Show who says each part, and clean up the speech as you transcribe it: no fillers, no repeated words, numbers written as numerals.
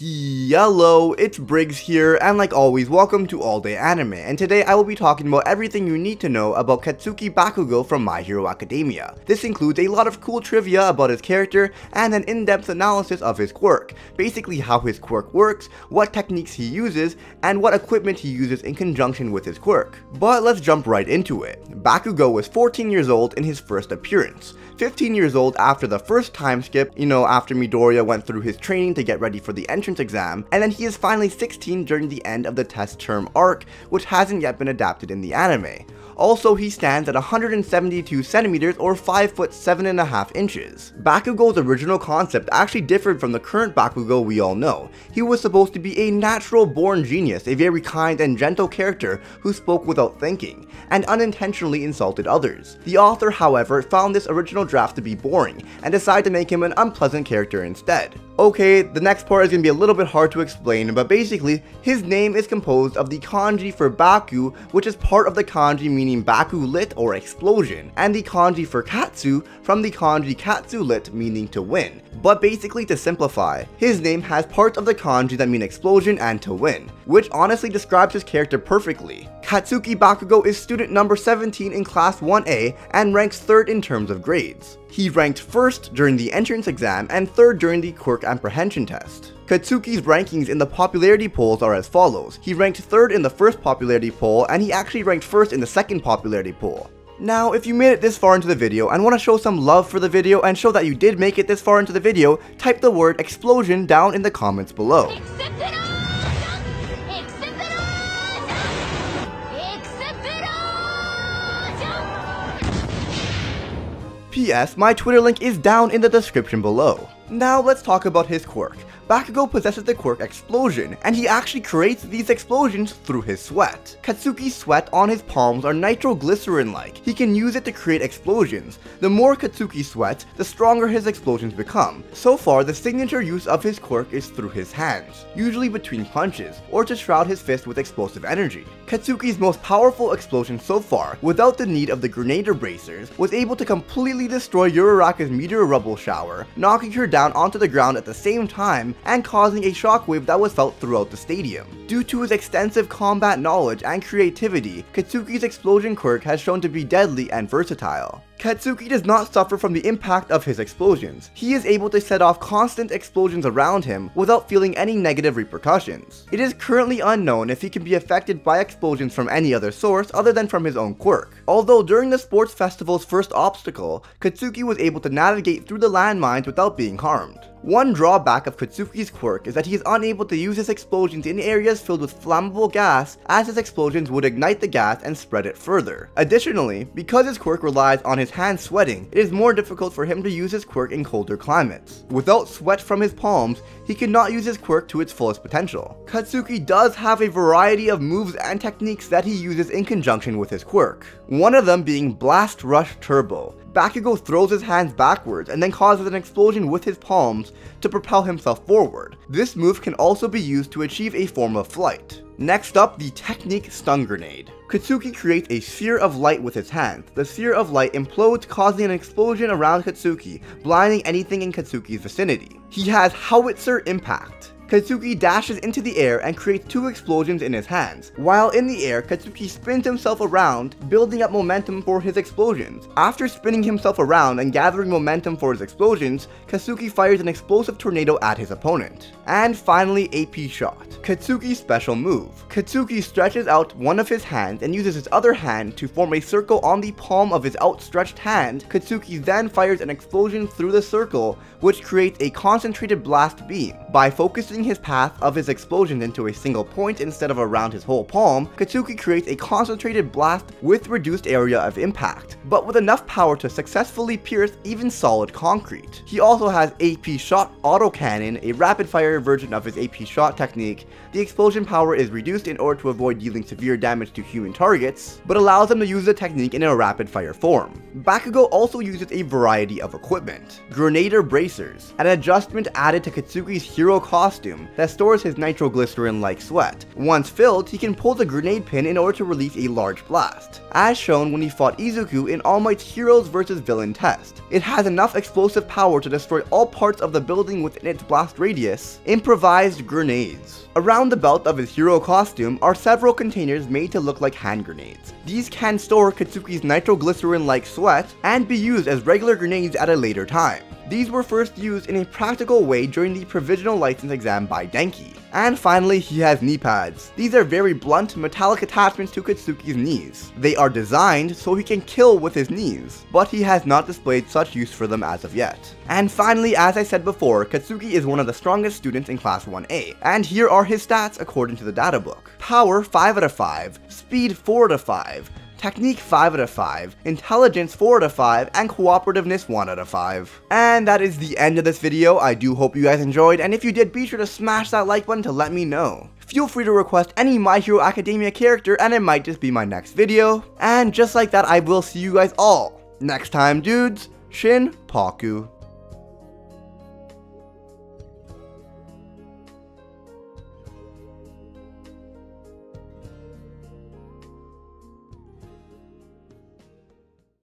Speaker 1: Hello, it's Briggs here, and like always, welcome to All Day Anime, and today I will be talking about everything you need to know about Katsuki Bakugo from My Hero Academia. This includes a lot of cool trivia about his character, and an in-depth analysis of his quirk, basically how his quirk works, what techniques he uses, and what equipment he uses in conjunction with his quirk. But let's jump right into it. Bakugo was 14 years old in his first appearance, 15 years old after the first time skip, after Midoriya went through his training to get ready for the entrance exam, and then he is finally 16 during the end of the test term arc, which hasn't yet been adapted in the anime. Also, he stands at 172 centimeters or 5 foot 7.5 inches. Bakugo's original concept actually differed from the current Bakugo we all know. He was supposed to be a natural born genius, a very kind and gentle character who spoke without thinking, and unintentionally insulted others. The author, however, found this original draft to be boring, and decided to make him an unpleasant character instead. Okay, the next part is going to be a little bit hard to explain, but basically, his name is composed of the kanji for Baku, which is part of the kanji meaning Baku lit or explosion, and the kanji for Katsu from the kanji Katsu lit meaning to win. But basically, to simplify, his name has parts of the kanji that mean explosion and to win, which honestly describes his character perfectly. Katsuki Bakugo is student number 17 in class 1A and ranks 3rd in terms of grades. He ranked 1st during the entrance exam and 3rd during the quirk apprehension test. Katsuki's rankings in the popularity polls are as follows. He ranked 3rd in the first popularity poll, and he actually ranked 1st in the second popularity poll. Now, if you made it this far into the video and want to show some love for the video and show that you did make it this far into the video, type the word explosion down in the comments below. PS, my Twitter link is down in the description below. Now let's talk about his quirk. Bakugo possesses the quirk Explosion, and he actually creates these explosions through his sweat. Katsuki's sweat on his palms are nitroglycerin-like. He can use it to create explosions. The more Katsuki sweats, the stronger his explosions become. So far, the signature use of his quirk is through his hands, usually between punches, or to shroud his fist with explosive energy. Katsuki's most powerful explosion so far, without the need of the Grenadier Bracers, was able to completely destroy Uraraka's meteor rubble shower, knocking her down onto the ground at the same time, and causing a shockwave that was felt throughout the stadium. Due to his extensive combat knowledge and creativity, Katsuki's explosion quirk has shown to be deadly and versatile. Katsuki does not suffer from the impact of his explosions. He is able to set off constant explosions around him without feeling any negative repercussions. It is currently unknown if he can be affected by explosions from any other source other than from his own quirk. Although during the sports festival's first obstacle, Katsuki was able to navigate through the landmines without being harmed. One drawback of Katsuki's quirk is that he is unable to use his explosions in areas filled with flammable gas, as his explosions would ignite the gas and spread it further. Additionally, because his quirk relies on his hands sweating, it is more difficult for him to use his quirk in colder climates. Without sweat from his palms, he cannot use his quirk to its fullest potential. Katsuki does have a variety of moves and techniques that he uses in conjunction with his quirk, one of them being Blast Rush Turbo. Bakugo throws his hands backwards and then causes an explosion with his palms to propel himself forward. This move can also be used to achieve a form of flight. Next up, the technique Stun Grenade. Katsuki creates a sphere of light with his hands. The sphere of light implodes, causing an explosion around Katsuki, blinding anything in Katsuki's vicinity. He has Howitzer Impact. Katsuki dashes into the air and creates 2 explosions in his hands. While in the air, Katsuki spins himself around, building up momentum for his explosions. After spinning himself around and gathering momentum for his explosions, Katsuki fires an explosive tornado at his opponent. And finally, AP Shot. Katsuki's special move. Katsuki stretches out one of his hands and uses his other hand to form a circle on the palm of his outstretched hand. Katsuki then fires an explosion through the circle, which creates a concentrated blast beam. By focusing his path of his explosion into a single point instead of around his whole palm, Katsuki creates a concentrated blast with reduced area of impact, but with enough power to successfully pierce even solid concrete. He also has AP Shot Autocannon, a rapid-fire version of his AP Shot technique. The explosion power is reduced in order to avoid dealing severe damage to human targets, but allows them to use the technique in a rapid-fire form. Bakugo also uses a variety of equipment. Grenadier Bracers, an adjustment added to Katsuki's hero costume costume that stores his nitroglycerin-like sweat. Once filled, he can pull the grenade pin in order to release a large blast, as shown when he fought Izuku in All Might's Heroes vs. Villain test. It has enough explosive power to destroy all parts of the building within its blast radius. Improvised grenades. Around the belt of his hero costume are several containers made to look like hand grenades. These can store Katsuki's nitroglycerin-like sweat and be used as regular grenades at a later time. These were first used in a practical way during the provisional license exam by Denki. And finally, he has knee pads. These are very blunt, metallic attachments to Katsuki's knees. They are designed so he can kill with his knees, but he has not displayed such use for them as of yet. And finally, as I said before, Katsuki is one of the strongest students in Class 1A, and here are his stats according to the data book. Power 5 out of 5, Speed 4 out of 5, Technique 5 out of 5, Intelligence 4 out of 5, and Cooperativeness 1 out of 5. And that is the end of this video. I do hope you guys enjoyed, and if you did, be sure to smash that like button to let me know. Feel free to request any My Hero Academia character, and it might just be my next video. And just like that, I will see you guys all next time, dudes. SHIN, PAKU.